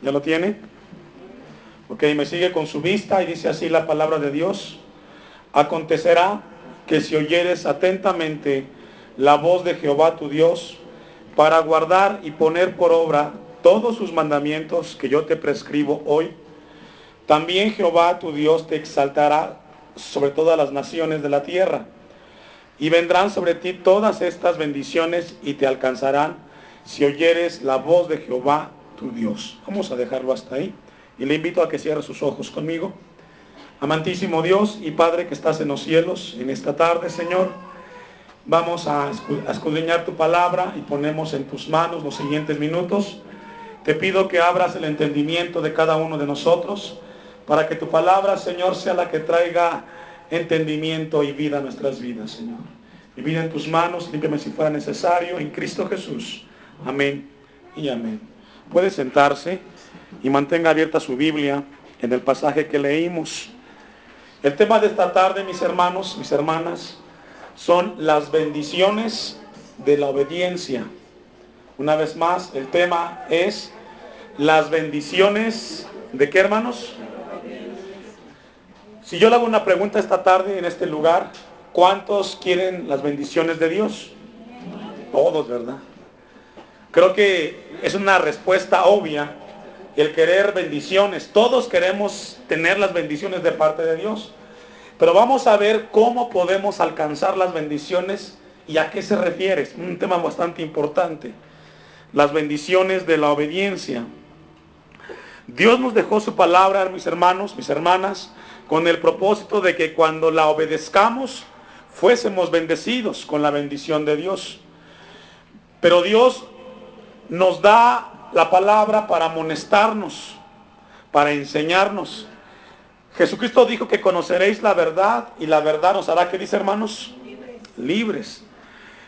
¿Ya lo tiene? Ok, me sigue con su vista y dice así la palabra de Dios. Acontecerá que si oyeres atentamente la voz de Jehová tu Dios, para guardar y poner por obra todos sus mandamientos que yo te prescribo hoy, también Jehová tu Dios te exaltará sobre todas las naciones de la tierra, y vendrán sobre ti todas estas bendiciones y te alcanzarán si oyeres la voz de Jehová tu Dios. Vamos a dejarlo hasta ahí. Y le invito a que cierre sus ojos conmigo. Amantísimo Dios y Padre que estás en los cielos, en esta tarde, Señor, vamos a escudriñar tu palabra y ponemos en tus manos los siguientes minutos. Te pido que abras el entendimiento de cada uno de nosotros, para que tu palabra, Señor, sea la que traiga entendimiento y vida a nuestras vidas, Señor. Mi vida en tus manos, límpiame si fuera necesario, en Cristo Jesús. Amén y amén. Puede sentarse y mantenga abierta su Biblia en el pasaje que leímos. El tema de esta tarde, mis hermanos, mis hermanas, son las bendiciones de la obediencia. Una vez más, el tema es las bendiciones de ¿qué, hermanos? Si yo le hago una pregunta esta tarde en este lugar, ¿cuántos quieren las bendiciones de Dios? Todos, ¿verdad? Creo que es una respuesta obvia el querer bendiciones. Todos queremos tener las bendiciones de parte de Dios. Pero vamos a ver cómo podemos alcanzar las bendiciones y a qué se refiere. Es un tema bastante importante. Las bendiciones de la obediencia. Dios nos dejó su palabra, mis hermanos, mis hermanas, con el propósito de que cuando la obedezcamos, fuésemos bendecidos con la bendición de Dios. Pero Dios nos da la palabra para amonestarnos, para enseñarnos. Jesucristo dijo que conoceréis la verdad y la verdad nos hará, ¿qué dice, hermanos? Libres.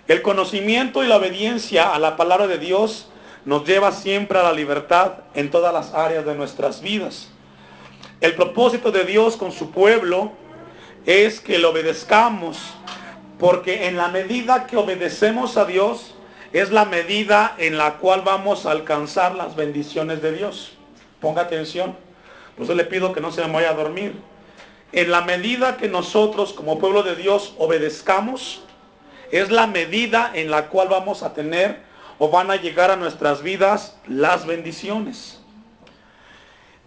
El conocimiento y la obediencia a la palabra de Dios nos lleva siempre a la libertad en todas las áreas de nuestras vidas. El propósito de Dios con su pueblo es que le obedezcamos, porque en la medida que obedecemos a Dios, es la medida en la cual vamos a alcanzar las bendiciones de Dios. Ponga atención. Por eso le pido que no se me vaya a dormir. En la medida que nosotros como pueblo de Dios obedezcamos, es la medida en la cual vamos a tener o van a llegar a nuestras vidas las bendiciones.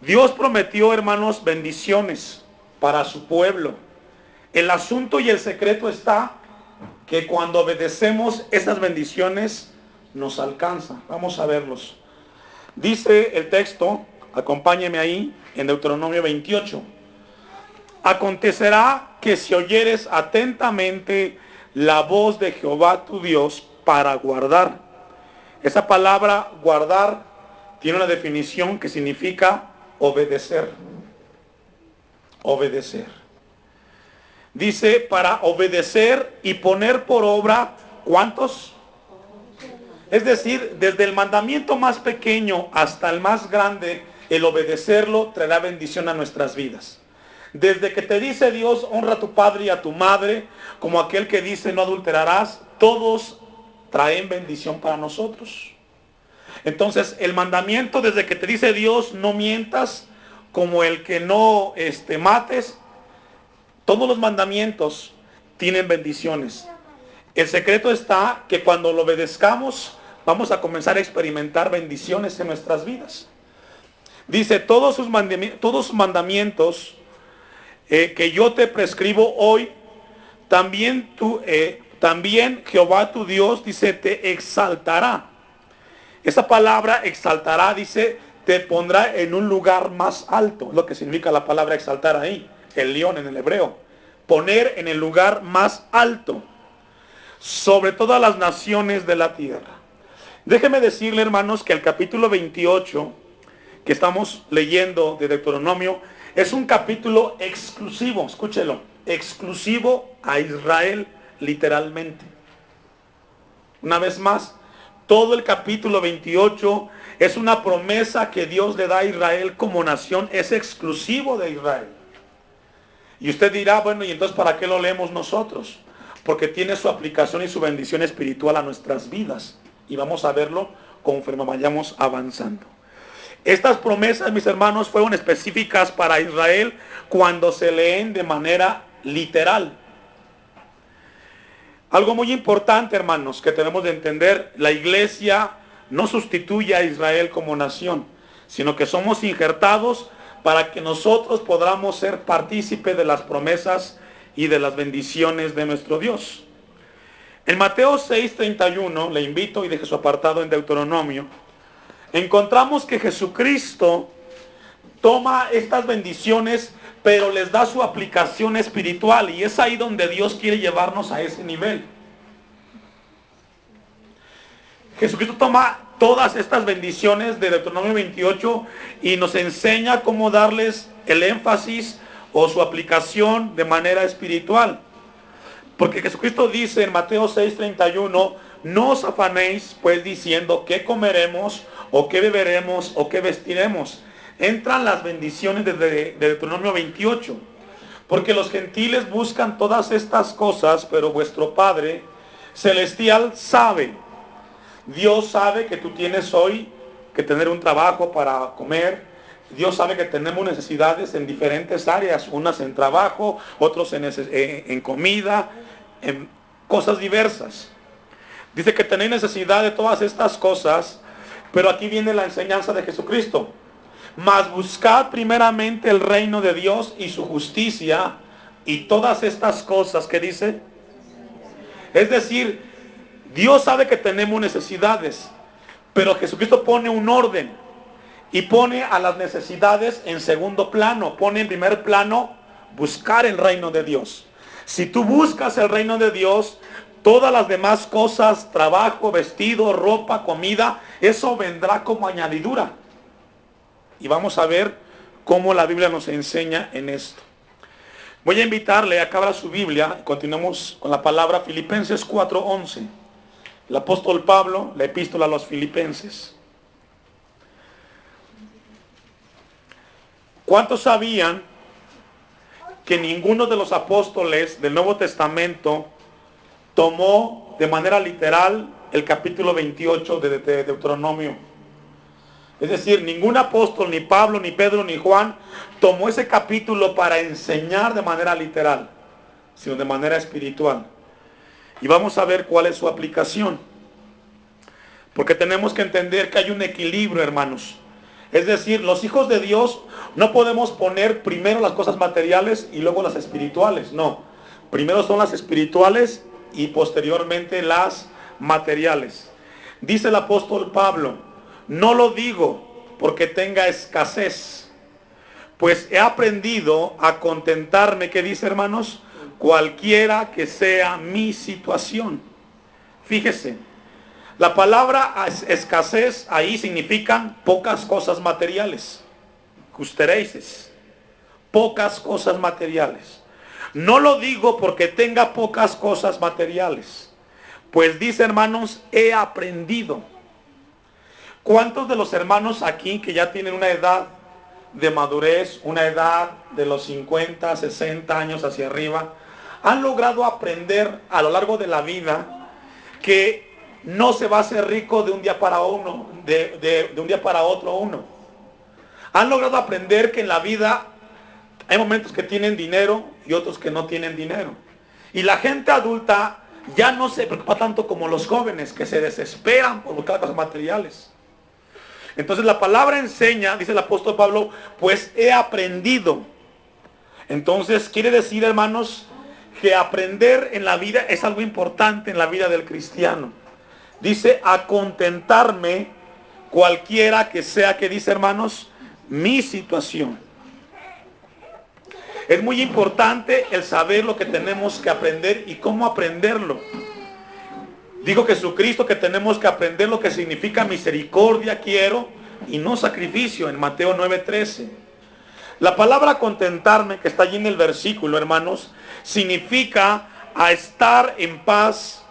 Dios prometió, hermanos, bendiciones para su pueblo. El asunto y el secreto está que cuando obedecemos, esas bendiciones nos alcanzan. Vamos a verlos. Dice el texto, acompáñeme ahí, en Deuteronomio 28. Acontecerá que si oyeres atentamente la voz de Jehová tu Dios para guardar. Esa palabra guardar tiene una definición que significa obedecer. Obedecer. Dice para obedecer y poner por obra, ¿cuántos? Es decir, desde el mandamiento más pequeño hasta el más grande, el obedecerlo traerá bendición a nuestras vidas. Desde que te dice Dios, honra a tu padre y a tu madre, como aquel que dice no adulterarás, todos traen bendición para nosotros. Entonces, el mandamiento desde que te dice Dios, no mientas, como el que no mates, todos los mandamientos tienen bendiciones. El secreto está que cuando lo obedezcamos, vamos a comenzar a experimentar bendiciones en nuestras vidas. Dice, todos sus mandamientos que yo te prescribo hoy, también Jehová tu Dios, dice, te exaltará. Esa palabra exaltará, dice, te pondrá en un lugar más alto. Lo que significa la palabra exaltar ahí, el león en el hebreo. Poner en el lugar más alto, sobre todas las naciones de la tierra. Déjeme decirle, hermanos, que el capítulo 28, que estamos leyendo de Deuteronomio, es un capítulo exclusivo, escúchelo, exclusivo a Israel, literalmente. Una vez más, todo el capítulo 28 es una promesa que Dios le da a Israel como nación, es exclusivo de Israel. Y usted dirá, bueno, ¿y entonces para qué lo leemos nosotros? Porque tiene su aplicación y su bendición espiritual a nuestras vidas. Y vamos a verlo conforme vayamos avanzando. Estas promesas, mis hermanos, fueron específicas para Israel cuando se leen de manera literal. Algo muy importante, hermanos, que tenemos de entender: la iglesia no sustituye a Israel como nación, sino que somos injertados para que nosotros podamos ser partícipes de las promesas y de las bendiciones de nuestro Dios. En Mateo 6:31, le invito y deje su apartado en Deuteronomio, encontramos que Jesucristo toma estas bendiciones, pero les da su aplicación espiritual, y es ahí donde Dios quiere llevarnos a ese nivel. Jesucristo toma todas estas bendiciones de Deuteronomio 28 y nos enseña cómo darles el énfasis o su aplicación de manera espiritual. Porque Jesucristo dice en Mateo 6:31, no os afanéis pues diciendo qué comeremos, o qué beberemos, o qué vestiremos. Entran las bendiciones de Deuteronomio 28. Porque los gentiles buscan todas estas cosas, pero vuestro Padre Celestial sabe. Dios sabe que tú tienes hoy que tener un trabajo para comer. Dios sabe que tenemos necesidades en diferentes áreas, unas en trabajo, otros en comida, en cosas diversas. Dice que tenéis necesidad de todas estas cosas, pero aquí viene la enseñanza de Jesucristo. Mas buscad primeramente el reino de Dios y su justicia, y todas estas cosas, ¿qué dice? Es decir, Dios sabe que tenemos necesidades, pero Jesucristo pone un orden y pone a las necesidades en segundo plano. Pone en primer plano buscar el reino de Dios. Si tú buscas el reino de Dios, todas las demás cosas, trabajo, vestido, ropa, comida, eso vendrá como añadidura. Y vamos a ver cómo la Biblia nos enseña en esto. Voy a invitarle a que abra su Biblia y continuemos con la palabra Filipenses 4:11. El apóstol Pablo, la epístola a los Filipenses. ¿Cuántos sabían que ninguno de los apóstoles del Nuevo Testamento tomó de manera literal el capítulo 28 de Deuteronomio? Es decir, ningún apóstol, ni Pablo, ni Pedro, ni Juan, tomó ese capítulo para enseñar de manera literal, sino de manera espiritual. Y vamos a ver cuál es su aplicación. Porque tenemos que entender que hay un equilibrio, hermanos. Es decir, los hijos de Dios no podemos poner primero las cosas materiales y luego las espirituales. No, primero son las espirituales y posteriormente las materiales. Dice el apóstol Pablo, no lo digo porque tenga escasez, pues he aprendido a contentarme, ¿qué dice, hermanos? Cualquiera que sea mi situación. Fíjese, la palabra escasez ahí significan pocas cosas materiales. Custereises, pocas cosas materiales. No lo digo porque tenga pocas cosas materiales, pues dice, hermanos, he aprendido. ¿Cuántos de los hermanos aquí que ya tienen una edad de madurez, una edad de los 50, 60 años hacia arriba, han logrado aprender a lo largo de la vida que no se va a hacer rico de un día para uno, de un día para otro uno? Han logrado aprender que en la vida hay momentos que tienen dinero y otros que no tienen dinero. Y la gente adulta ya no se preocupa tanto como los jóvenes, que se desesperan por buscar cosas materiales. Entonces la palabra enseña, dice el apóstol Pablo, pues he aprendido. Entonces quiere decir, hermanos, que aprender en la vida es algo importante en la vida del cristiano. Dice, a contentarme cualquiera que sea, que dice, hermanos, mi situación. Es muy importante el saber lo que tenemos que aprender y cómo aprenderlo. Dijo Jesucristo que tenemos que aprender lo que significa misericordia quiero y no sacrificio, en Mateo 9:13. La palabra contentarme, que está allí en el versículo, hermanos, significa a estar en paz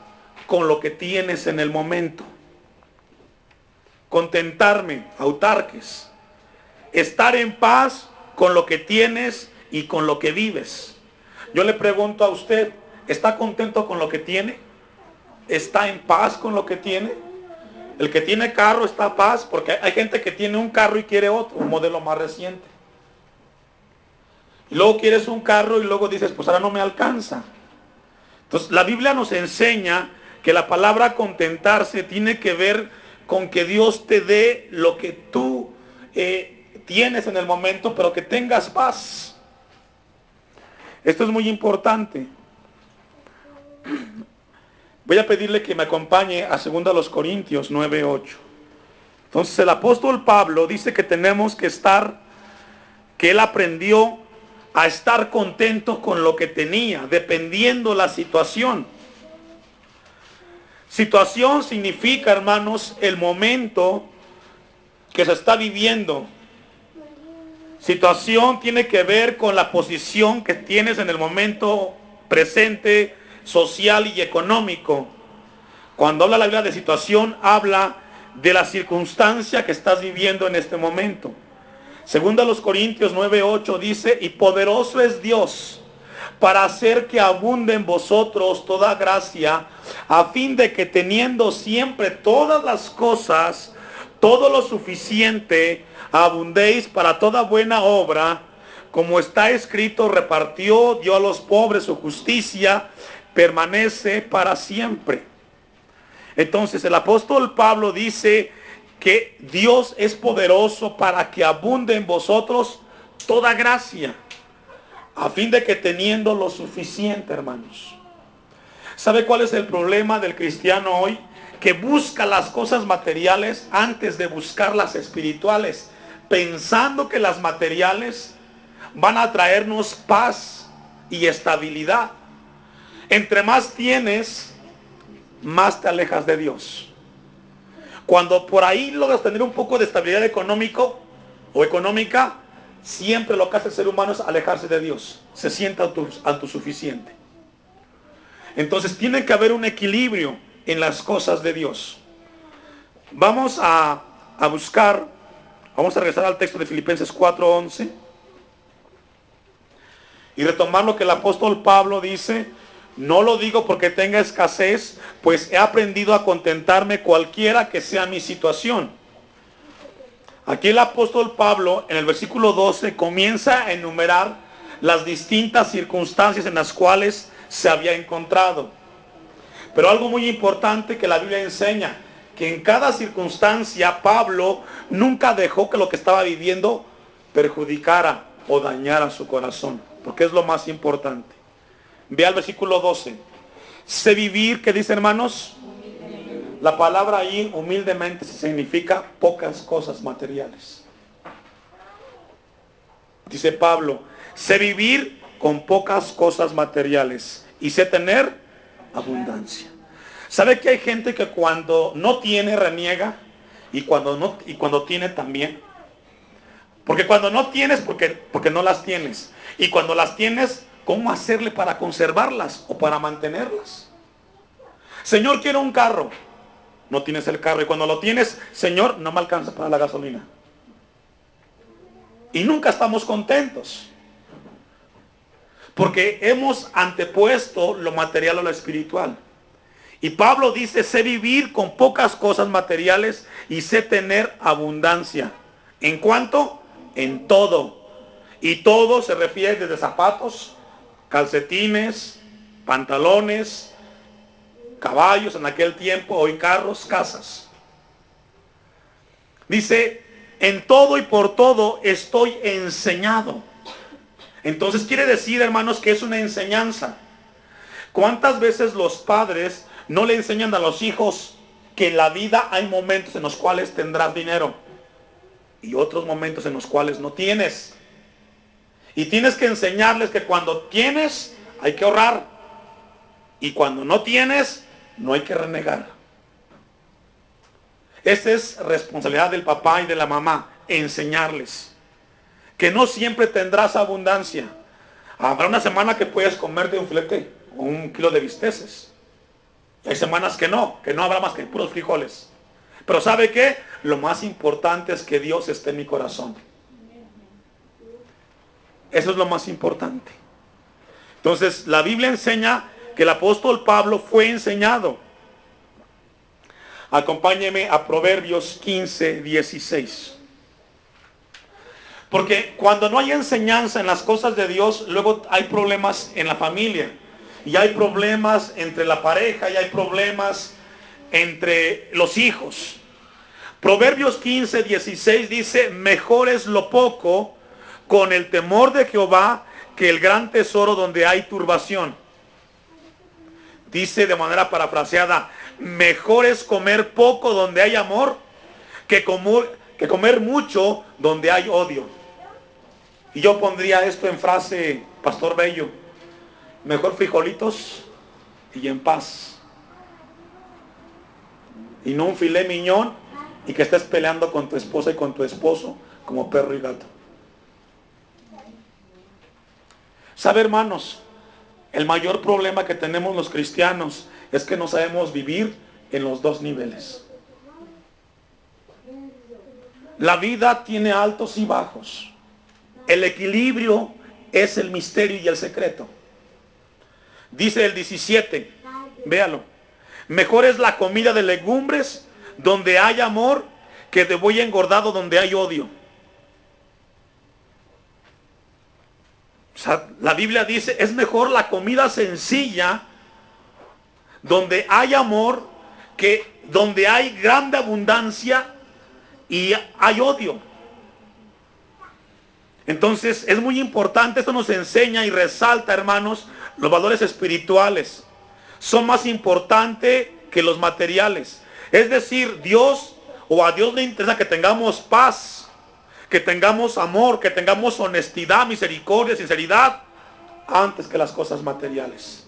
con lo que tienes en el momento. Contentarme, autarques. Estar en paz con lo que tienes y con lo que vives. Yo le pregunto a usted, ¿está contento con lo que tiene? ¿Está en paz con lo que tiene? El que tiene carro está en paz, porque hay gente que tiene un carro y quiere otro, un modelo más reciente. Y luego quieres un carro y luego dices, pues ahora no me alcanza. Entonces la Biblia nos enseña que la palabra contentarse tiene que ver con que Dios te dé lo que tú tienes en el momento, pero que tengas paz. Esto es muy importante. Voy a pedirle que me acompañe a 2 Corintios 9:8. Entonces el apóstol Pablo dice que tenemos que que él aprendió a estar contento con lo que tenía, dependiendo la situación. Situación significa, hermanos, el momento que se está viviendo. Situación tiene que ver con la posición que tienes en el momento presente, social y económico. Cuando habla la Biblia de situación, habla de la circunstancia que estás viviendo en este momento. Segunda los Corintios 9:8 dice, y poderoso es Dios para hacer que abunde en vosotros toda gracia, a fin de que teniendo siempre todas las cosas, todo lo suficiente, abundéis para toda buena obra, como está escrito, repartió, dio a los pobres su justicia, permanece para siempre. Entonces el apóstol Pablo dice que Dios es poderoso para que abunde en vosotros toda gracia, a fin de que teniendo lo suficiente, hermanos. ¿Sabe cuál es el problema del cristiano hoy? Que busca las cosas materiales antes de buscar las espirituales, pensando que las materiales van a traernos paz y estabilidad. Entre más tienes, más te alejas de Dios. Cuando por ahí logras tener un poco de estabilidad económica, siempre lo que hace el ser humano es alejarse de Dios. Se siente autosuficiente. Entonces tiene que haber un equilibrio en las cosas de Dios. Vamos a buscar, vamos a regresar al texto de Filipenses 4:11 y retomar lo que el apóstol Pablo dice. No lo digo porque tenga escasez, pues he aprendido a contentarme cualquiera que sea mi situación. Aquí el apóstol Pablo en el versículo 12 comienza a enumerar las distintas circunstancias en las cuales se había encontrado. Pero algo muy importante que la Biblia enseña, que en cada circunstancia Pablo nunca dejó que lo que estaba viviendo perjudicara o dañara su corazón, porque es lo más importante. Ve al versículo 12. Sé vivir, ¿qué dice, hermanos? La palabra ahí, humildemente, significa pocas cosas materiales. Dice Pablo, sé vivir con pocas cosas materiales y sé tener abundancia. ¿Sabe que hay gente que cuando no tiene reniega y cuando tiene también? Porque cuando no tienes, porque no las tienes. Y cuando las tienes, ¿cómo hacerle para conservarlas o para mantenerlas? Señor, quiero un carro. No tienes el carro. Y cuando lo tienes, Señor, no me alcanza para la gasolina. Y nunca estamos contentos. Porque hemos antepuesto lo material a lo espiritual. Y Pablo dice, sé vivir con pocas cosas materiales y sé tener abundancia. ¿En cuánto? En todo. Y todo se refiere desde zapatos, calcetines, pantalones, caballos en aquel tiempo, hoy carros, casas. Dice, en todo y por todo estoy enseñado. Entonces quiere decir, hermanos, que es una enseñanza. ¿Cuántas veces los padres no le enseñan a los hijos que en la vida hay momentos en los cuales tendrás dinero y otros momentos en los cuales no tienes? Y tienes que enseñarles que cuando tienes hay que ahorrar y cuando no tienes no hay que renegar. Esa es responsabilidad del papá y de la mamá, enseñarles que no siempre tendrás abundancia. Habrá una semana que puedes comerte un filete o 1 kilo de bisteces. Y hay semanas que no habrá más que puros frijoles. Pero ¿sabe qué? Lo más importante es que Dios esté en mi corazón. Eso es lo más importante. Entonces, la Biblia enseña que el apóstol Pablo fue enseñado. Acompáñeme a Proverbios 15, 16. Porque cuando no hay enseñanza en las cosas de Dios, luego hay problemas en la familia. Y hay problemas entre la pareja, y hay problemas entre los hijos. Proverbios 15, 16 dice, mejor es lo poco con el temor de Jehová que el gran tesoro donde hay turbación. Dice de manera parafraseada, mejor es comer poco donde hay amor que comer mucho donde hay odio. Y yo pondría esto en frase, Pastor Bello, mejor frijolitos y en paz. Y no un filet miñón y que estés peleando con tu esposa y con tu esposo como perro y gato. ¿Sabe, hermanos? El mayor problema que tenemos los cristianos es que no sabemos vivir en los dos niveles. La vida tiene altos y bajos. El equilibrio es el misterio y el secreto. Dice el 17, véalo. Mejor es la comida de legumbres donde hay amor que de buey engordado donde hay odio. O sea, la Biblia dice, es mejor la comida sencilla donde hay amor que donde hay grande abundancia y hay odio. Entonces es muy importante, esto nos enseña y resalta, hermanos, los valores espirituales son más importantes que los materiales. Es decir, Dios, o a Dios le interesa que tengamos paz, que tengamos amor, que tengamos honestidad, misericordia, sinceridad, antes que las cosas materiales.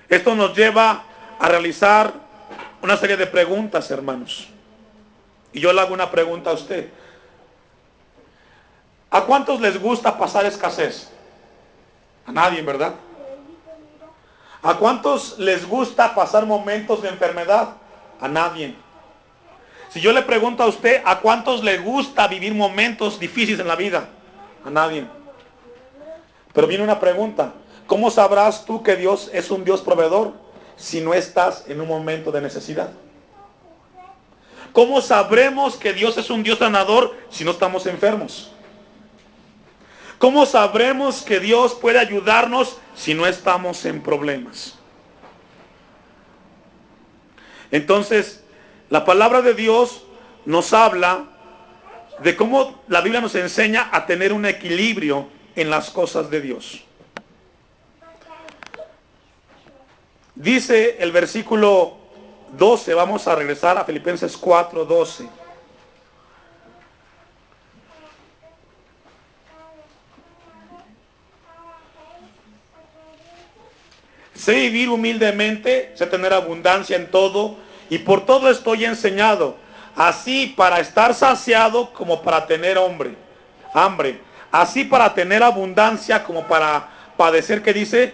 Esto nos lleva a realizar una serie de preguntas, hermanos. Y yo le hago una pregunta a usted. ¿A cuántos les gusta pasar escasez? A nadie, ¿verdad? ¿A cuántos les gusta pasar momentos de enfermedad? A nadie. Si yo le pregunto a usted, ¿a cuántos les gusta vivir momentos difíciles en la vida? A nadie. Pero viene una pregunta. ¿Cómo sabrás tú que Dios es un Dios proveedor si no estás en un momento de necesidad? ¿Cómo sabremos que Dios es un Dios sanador si no estamos enfermos? ¿Cómo sabremos que Dios puede ayudarnos si no estamos en problemas? Entonces, la palabra de Dios nos habla de cómo la Biblia nos enseña a tener un equilibrio en las cosas de Dios. Dice el versículo 12, vamos a regresar a Filipenses 4, 12. Sé vivir humildemente, sé tener abundancia en todo, y por todo estoy enseñado, así para estar saciado como para tener hambre, así para tener abundancia como para padecer, ¿qué dice?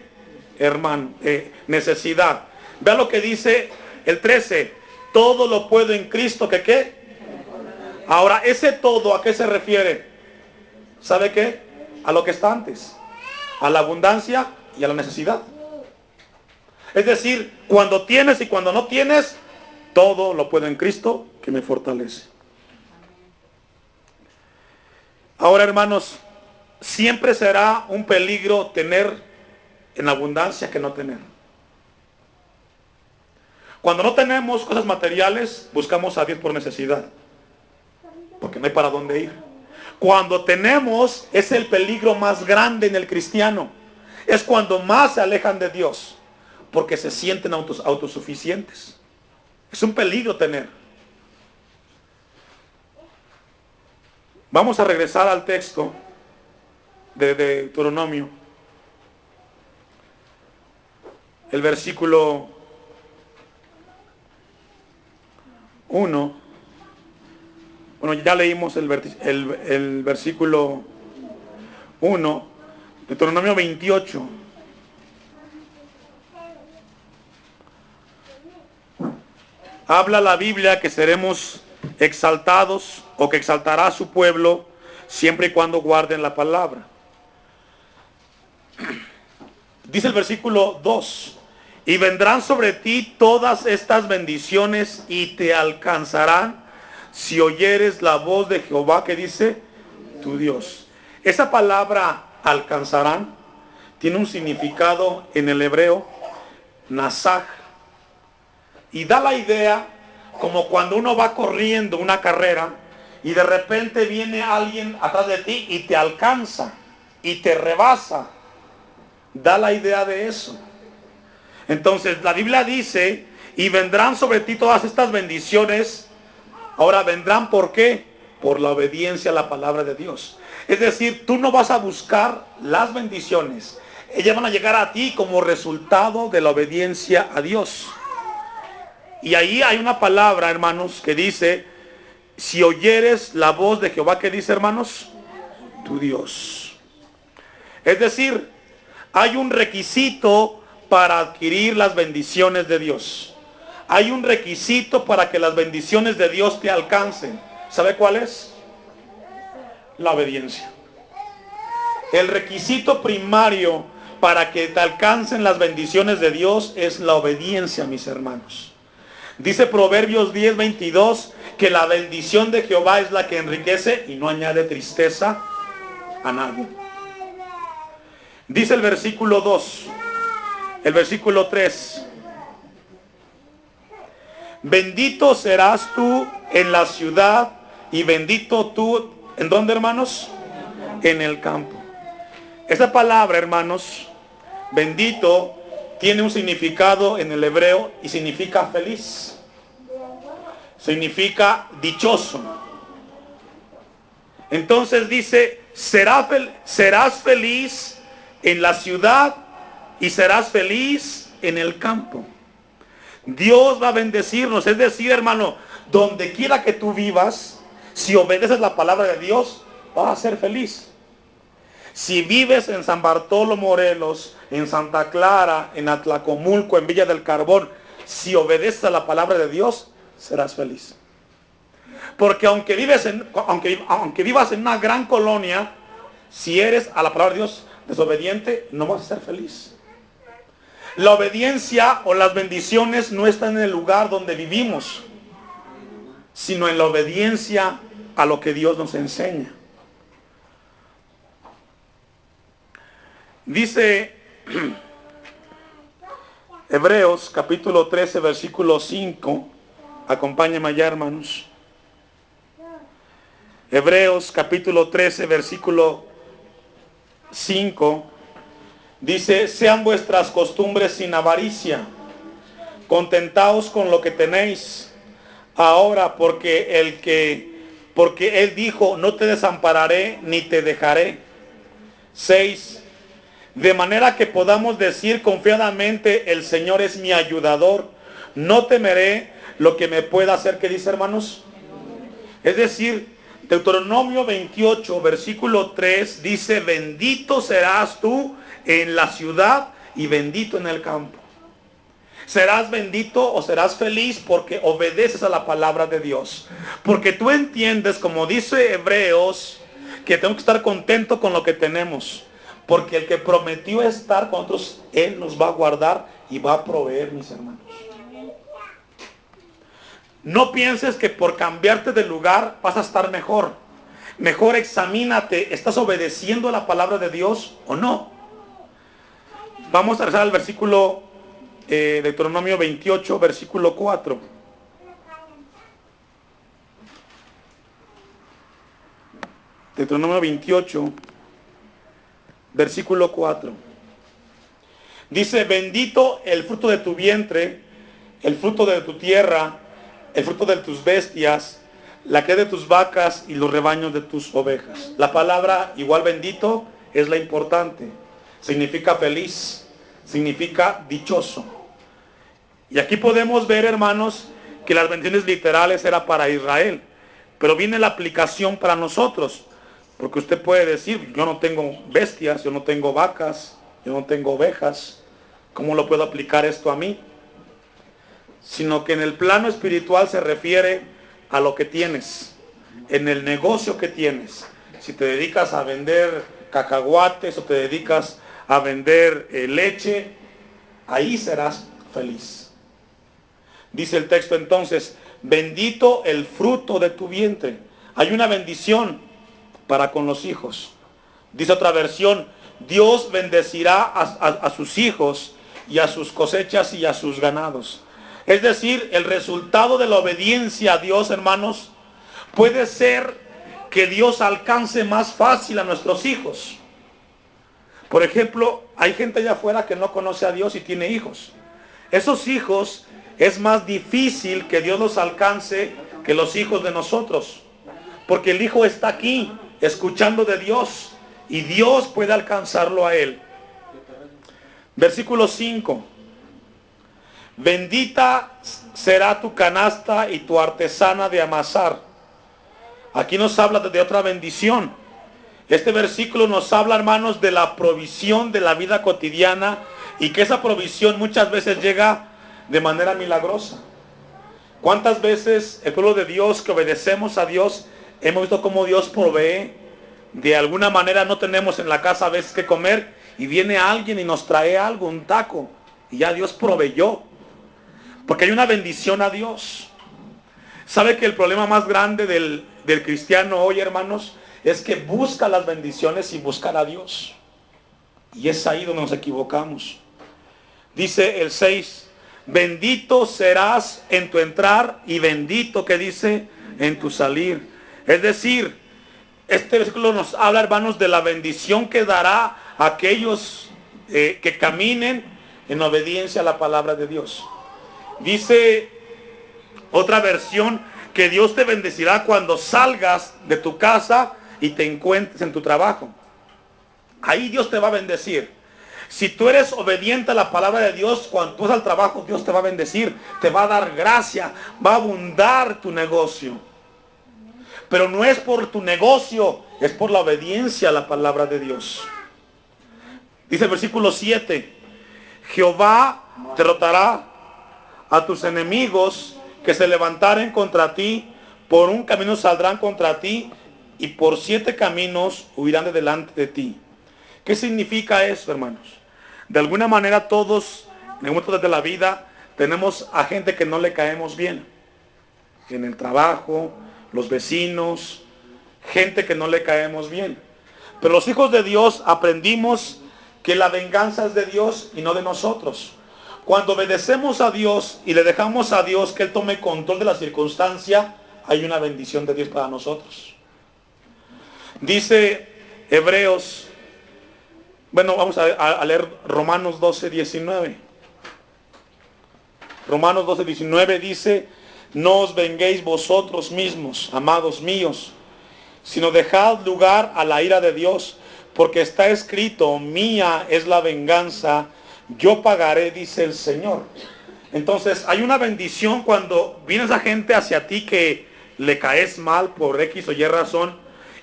Hermano, necesidad. Vea lo que dice el 13, todo lo puedo en Cristo, ¿que qué? Ahora, ese todo, ¿a qué se refiere? ¿Sabe qué? A lo que está antes, a la abundancia y a la necesidad. Es decir, cuando tienes y cuando no tienes, todo lo puedo en Cristo que me fortalece. Ahora, hermanos, siempre será un peligro tener en abundancia que no tener. Cuando no tenemos cosas materiales, buscamos a Dios por necesidad, porque no hay para dónde ir. Cuando tenemos, es el peligro más grande en el cristiano. Es cuando más se alejan de Dios, porque se sienten autosuficientes. Es un peligro tener. Vamos a regresar al texto de Deuteronomio. El versículo 1. Bueno, ya leímos el versículo 1. Deuteronomio 28. Habla la Biblia que seremos exaltados o que exaltará a su pueblo siempre y cuando guarden la palabra. Dice el versículo 2, Y vendrán sobre ti todas estas bendiciones y te alcanzarán si oyeres la voz de Jehová, que dice tu Dios. Esa palabra alcanzarán tiene un significado en el hebreo, nasaj, y da la idea como cuando uno va corriendo una carrera y de repente viene alguien atrás de ti y te alcanza y te rebasa. Da la idea de eso. Entonces la Biblia dice, y vendrán sobre ti todas estas bendiciones. Ahora vendrán, ¿por qué? Por la obediencia a la palabra de Dios. Es decir, tú no vas a buscar las bendiciones. Ellas van a llegar a ti como resultado de la obediencia a Dios. Y ahí hay una palabra, hermanos, que dice, si oyeres la voz de Jehová, ¿qué dice, hermanos? Tu Dios. Es decir, hay un requisito para adquirir las bendiciones de Dios. Hay un requisito para que las bendiciones de Dios te alcancen. ¿Sabe cuál es? La obediencia. El requisito primario para que te alcancen las bendiciones de Dios es la obediencia, mis hermanos. Dice Proverbios 10:22 que la bendición de Jehová es la que enriquece y no añade tristeza a nadie. Dice el versículo 2, el versículo 3. Bendito serás tú en la ciudad y bendito tú, ¿en dónde, hermanos? En el campo. Esa palabra, hermanos, bendito, tiene un significado en el hebreo y significa feliz. Significa dichoso. Entonces dice, serás feliz en la ciudad y serás feliz en el campo. Dios va a bendecirnos, es decir, hermano, donde quiera que tú vivas, si obedeces la palabra de Dios, vas a ser feliz. Si vives en San Bartolo Morelos, en Santa Clara, en Atlacomulco, en Villa del Carbón, si obedeces a la palabra de Dios, serás feliz. Porque aunque vivas en una gran colonia, si eres a la palabra de Dios desobediente, no vas a ser feliz. La obediencia o las bendiciones no están en el lugar donde vivimos, sino en la obediencia a lo que Dios nos enseña. Dice Hebreos capítulo 13 versículo 5. Acompáñenme allá, hermanos. Hebreos capítulo 13 versículo 5. Dice, sean vuestras costumbres sin avaricia, contentaos con lo que tenéis ahora, porque Él dijo, no te desampararé ni te dejaré. 6. De manera que podamos decir confiadamente, el Señor es mi ayudador, no temeré lo que me pueda hacer. ¿Qué dice, hermanos? Es decir, Deuteronomio 28 versículo 3 dice, bendito serás tú en la ciudad y bendito en el campo. Serás bendito o serás feliz porque obedeces a la palabra de Dios. Porque tú entiendes, como dice Hebreos, que tengo que estar contento con lo que tenemos. Porque el que prometió estar con nosotros, Él nos va a guardar y va a proveer, mis hermanos. No pienses que por cambiarte de lugar vas a estar mejor. Mejor examínate, ¿estás obedeciendo a la palabra de Dios o no? Vamos a regresar al versículo Deuteronomio 28, versículo 4. Deuteronomio 28, versículo 4. Dice, bendito el fruto de tu vientre, el fruto de tu tierra, el fruto de tus bestias, la cría de tus vacas y los rebaños de tus ovejas. La palabra igual bendito es la importante. Significa feliz, significa dichoso. Y aquí podemos ver, hermanos, que las bendiciones literales era para Israel. Pero viene la aplicación para nosotros. Porque usted puede decir, yo no tengo bestias, yo no tengo vacas, yo no tengo ovejas. ¿Cómo lo puedo aplicar esto a mí? Sino que en el plano espiritual se refiere a lo que tienes, en el negocio que tienes. Si te dedicas a vender cacahuates o te dedicas a vender leche, ahí serás feliz. Dice el texto entonces, bendito el fruto de tu vientre. Hay una bendición para con los hijos. Dice otra versión, Dios bendecirá a sus hijos y a sus cosechas y a sus ganados. Es decir, el resultado de la obediencia a Dios, hermanos, puede ser que Dios alcance más fácil a nuestros hijos. Por ejemplo, hay gente allá afuera que no conoce a Dios y tiene hijos. Esos hijos es más difícil que Dios los alcance que los hijos de nosotros. Porque el hijo está aquí, escuchando de Dios, y Dios puede alcanzarlo a él. Versículo 5. Bendita será tu canasta y tu artesana de amasar. Aquí nos habla de otra bendición. Este versículo nos habla, hermanos, de la provisión de la vida cotidiana, y que esa provisión muchas veces llega de manera milagrosa. ¿Cuántas veces el pueblo de Dios que obedecemos a Dios hemos visto cómo Dios provee? De alguna manera no tenemos en la casa a veces que comer y viene alguien y nos trae algo, un taco, y ya Dios proveyó. Porque hay una bendición a Dios. ¿Sabe que el problema más grande del cristiano hoy, hermanos, es que busca las bendiciones sin buscar a Dios? Y es ahí donde nos equivocamos. Dice el 6, bendito serás en tu entrar y bendito, que dice, en tu salir. Es decir, este versículo nos habla, hermanos, de la bendición que dará a aquellos que caminen en obediencia a la palabra de Dios. Dice otra versión que Dios te bendecirá cuando salgas de tu casa y te encuentres en tu trabajo. Ahí Dios te va a bendecir. Si tú eres obediente a la palabra de Dios, cuando tú vas al trabajo, Dios te va a bendecir, te va a dar gracia, va a abundar tu negocio. Pero no es por tu negocio, es por la obediencia a la palabra de Dios. Dice el versículo 7, Jehová derrotará a tus enemigos que se levantaren contra ti, por un camino saldrán contra ti, y por 7 caminos huirán de delante de ti. ¿Qué significa eso, hermanos? De alguna manera todos, en momentos de la vida, tenemos a gente que no le caemos bien. En el trabajo, los vecinos, gente que no le caemos bien. Pero los hijos de Dios aprendimos que la venganza es de Dios y no de nosotros. Cuando obedecemos a Dios y le dejamos a Dios que Él tome control de la circunstancia, hay una bendición de Dios para nosotros. Dice Hebreos, bueno, vamos a leer Romanos 12:19. Romanos 12:19 dice, no os venguéis vosotros mismos, amados míos, sino dejad lugar a la ira de Dios, porque está escrito, mía es la venganza, yo pagaré, dice el Señor. Entonces hay una bendición cuando viene esa gente hacia ti que le caes mal por X o Y razón,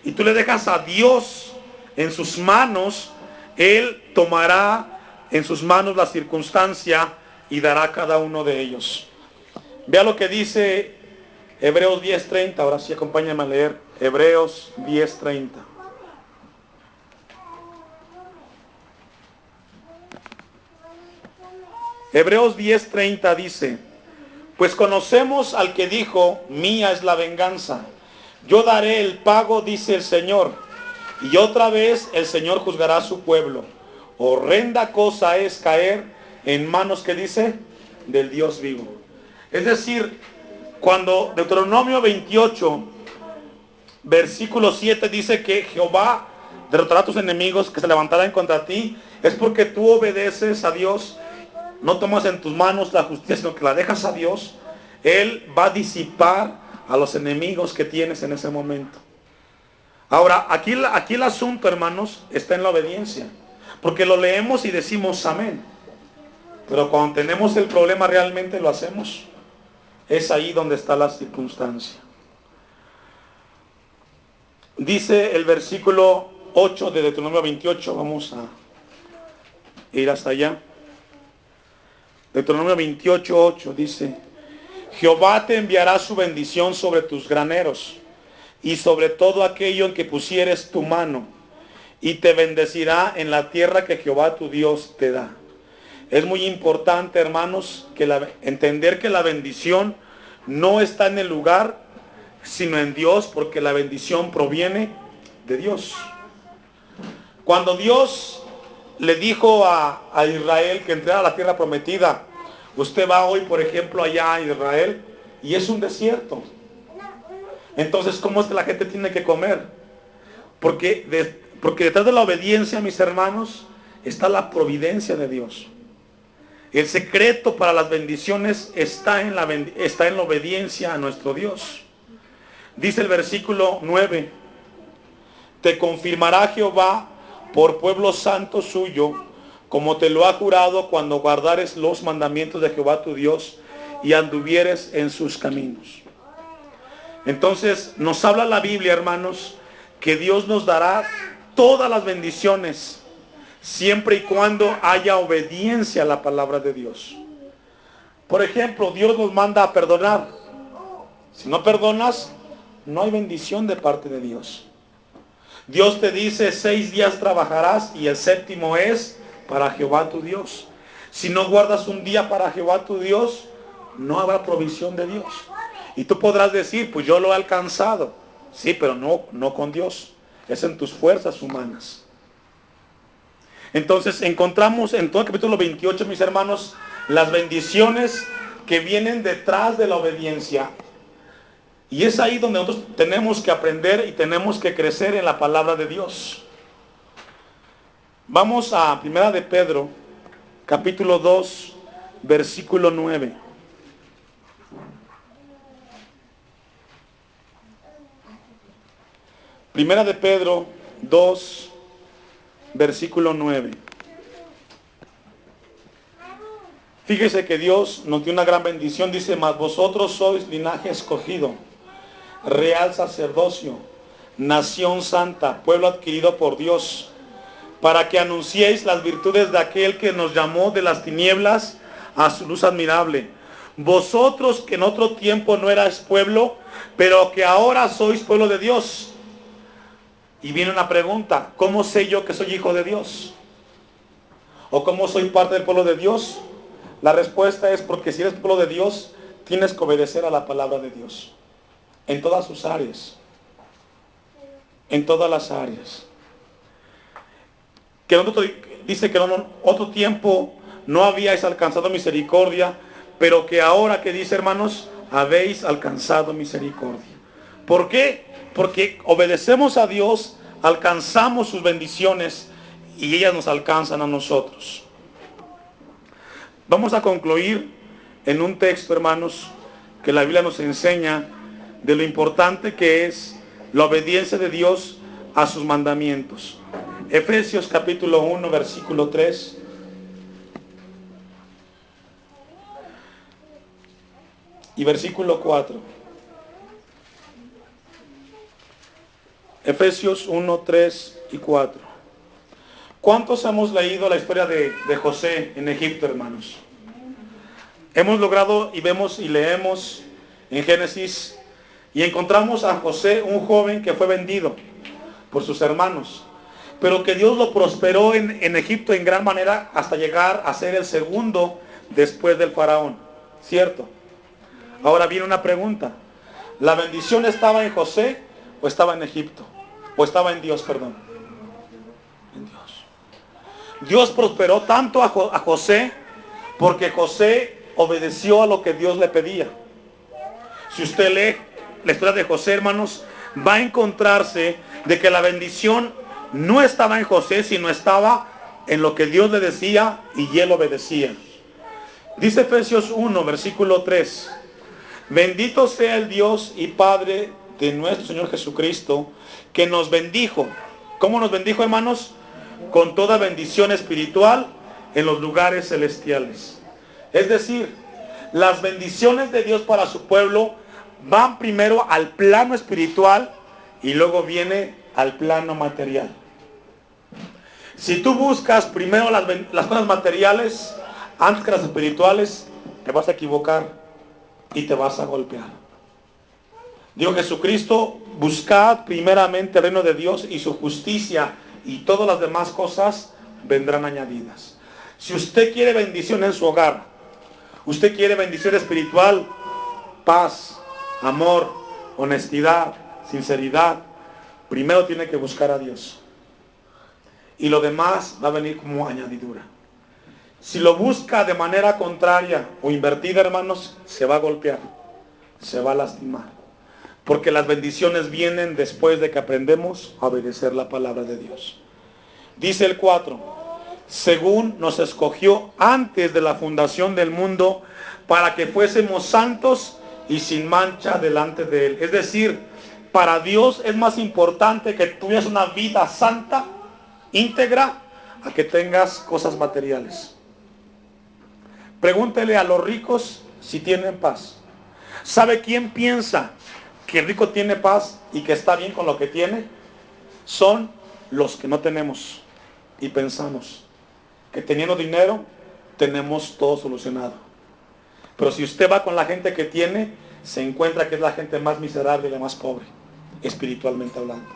y tú le dejas a Dios en sus manos. Él tomará en sus manos la circunstancia y dará a cada uno de ellos. Vea lo que dice Hebreos 10:30. Ahora sí, acompáñame a leer Hebreos 10:30. Hebreos 10:30 dice, pues conocemos al que dijo, mía es la venganza, yo daré el pago, dice el Señor. Y otra vez el Señor juzgará a su pueblo. Horrenda cosa es caer en manos, que dice, del Dios vivo. Es decir, cuando Deuteronomio 28, versículo 7 dice que Jehová derrotará a tus enemigos que se levantarán contra ti, es porque tú obedeces a Dios, no tomas en tus manos la justicia, sino que la dejas a Dios. Él va a disipar a los enemigos que tienes en ese momento. Ahora, aquí el asunto, hermanos, está en la obediencia. Porque lo leemos y decimos amén. Pero cuando tenemos el problema, ¿realmente lo hacemos? Es ahí donde está la circunstancia. Dice el versículo 8 de Deuteronomio 28. Vamos a ir hasta allá. Deuteronomio 28:8 dice, Jehová te enviará su bendición sobre tus graneros y sobre todo aquello en que pusieres tu mano, y te bendecirá en la tierra que Jehová tu Dios te da. Es muy importante, hermanos, entender que la bendición no está en el lugar, sino en Dios, porque la bendición proviene de Dios. Cuando Dios le dijo a Israel que entrara a la tierra prometida, usted va hoy, por ejemplo, allá a Israel, y es un desierto. Entonces, ¿cómo es que la gente tiene que comer? Porque detrás de la obediencia, mis hermanos, está la providencia de Dios. El secreto para las bendiciones está en la obediencia a nuestro Dios. Dice el versículo 9, te confirmará Jehová por pueblo santo suyo, como te lo ha jurado cuando guardares los mandamientos de Jehová tu Dios y anduvieres en sus caminos. Entonces nos habla la Biblia, hermanos, que Dios nos dará todas las bendiciones siempre y cuando haya obediencia a la palabra de Dios. Por ejemplo, Dios nos manda a perdonar. Si no perdonas, no hay bendición de parte de Dios. Dios te dice 6 días trabajarás y el 7º es para Jehová tu Dios. Si no guardas un día para Jehová tu Dios, no habrá provisión de Dios. Y tú podrás decir, pues yo lo he alcanzado. Sí, pero no con Dios. Es en tus fuerzas humanas. Entonces encontramos en todo el capítulo 28, mis hermanos, las bendiciones que vienen detrás de la obediencia. Y es ahí donde nosotros tenemos que aprender y tenemos que crecer en la palabra de Dios. Vamos a 1 de Pedro, capítulo 2, versículo 9. Primera de Pedro 2, versículo 9. Fíjese que Dios nos dio una gran bendición. Dice, mas vosotros sois linaje escogido, real sacerdocio, nación santa, pueblo adquirido por Dios, para que anunciéis las virtudes de aquel que nos llamó de las tinieblas a su luz admirable. Vosotros que en otro tiempo no erais pueblo, pero que ahora sois pueblo de Dios. Y viene una pregunta, ¿cómo sé yo que soy hijo de Dios? ¿O cómo soy parte del pueblo de Dios? La respuesta es porque si eres pueblo de Dios, tienes que obedecer a la palabra de Dios. En todas sus áreas. En todas las áreas. Dice que en otro tiempo no habíais alcanzado misericordia, pero que ahora, que dice, hermanos, habéis alcanzado misericordia. ¿Por qué? Porque obedecemos a Dios, alcanzamos sus bendiciones y ellas nos alcanzan a nosotros. Vamos a concluir en un texto, hermanos, que la Biblia nos enseña de lo importante que es la obediencia de Dios a sus mandamientos. Efesios capítulo 1, versículo 3. Y versículo 4. Efesios 1, 3 y 4. ¿Cuántos hemos leído la historia de José en Egipto, hermanos? Hemos logrado y vemos y leemos en Génesis y encontramos a José, un joven que fue vendido por sus hermanos, pero que Dios lo prosperó en Egipto en gran manera hasta llegar a ser el segundo después del faraón, ¿cierto? Ahora viene una pregunta. ¿La bendición estaba en José o estaba en Egipto? ¿O estaba en Dios, perdón? En Dios. Dios prosperó tanto a José porque José obedeció a lo que Dios le pedía. Si usted lee la historia de José, hermanos, va a encontrarse de que la bendición no estaba en José, sino estaba en lo que Dios le decía y él obedecía. Dice Efesios 1, versículo 3. Bendito sea el Dios y Padre de nuestro Señor Jesucristo, que nos bendijo. ¿Cómo nos bendijo, hermanos? Con toda bendición espiritual en los lugares celestiales. Es decir, las bendiciones de Dios para su pueblo van primero al plano espiritual y luego viene al plano material. Si tú buscas primero las cosas materiales antes que las espirituales, te vas a equivocar y te vas a golpear. Dijo Jesucristo, buscad primeramente el reino de Dios y su justicia, y todas las demás cosas vendrán añadidas. Si usted quiere bendición en su hogar, usted quiere bendición espiritual, paz, amor, honestidad, sinceridad, primero tiene que buscar a Dios. Y lo demás va a venir como añadidura. Si lo busca de manera contraria o invertida, hermanos, se va a golpear, se va a lastimar. Porque las bendiciones vienen después de que aprendemos a obedecer la palabra de Dios. Dice el 4, según nos escogió antes de la fundación del mundo, para que fuésemos santos y sin mancha delante de Él. Es decir, para Dios es más importante que tuvieras una vida santa, íntegra, a que tengas cosas materiales. Pregúntele a los ricos si tienen paz. ¿Sabe quién piensa que el rico tiene paz y que está bien con lo que tiene? Son los que no tenemos y pensamos que teniendo dinero tenemos todo solucionado. Pero si usted va con la gente que tiene, se encuentra que es la gente más miserable y la más pobre, espiritualmente hablando.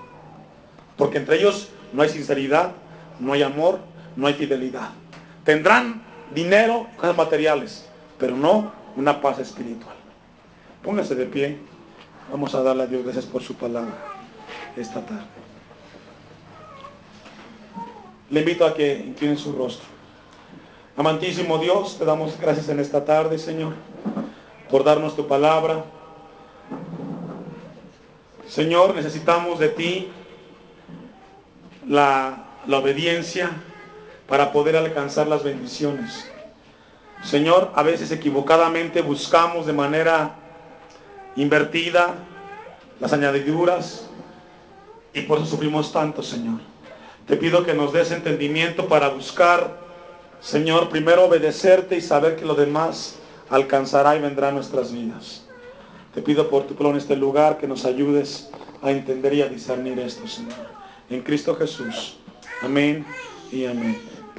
Porque entre ellos no hay sinceridad, no hay amor, no hay fidelidad. Tendrán dinero, cosas materiales, pero no una paz espiritual. Póngase de pie. Vamos a darle a Dios gracias por su palabra esta tarde. Le invito a que incline su rostro. Amantísimo Dios, te damos gracias en esta tarde, Señor, por darnos tu palabra. Señor, necesitamos de ti la obediencia para poder alcanzar las bendiciones. Señor, a veces equivocadamente buscamos de manera invertida las añadiduras y por eso sufrimos tanto, Señor. Te pido que nos des entendimiento para buscar, Señor, primero obedecerte y saber que lo demás alcanzará y vendrá a nuestras vidas. Te pido por tu pueblo en este lugar que nos ayudes a entender y a discernir esto, Señor. En Cristo Jesús. Amén y amén.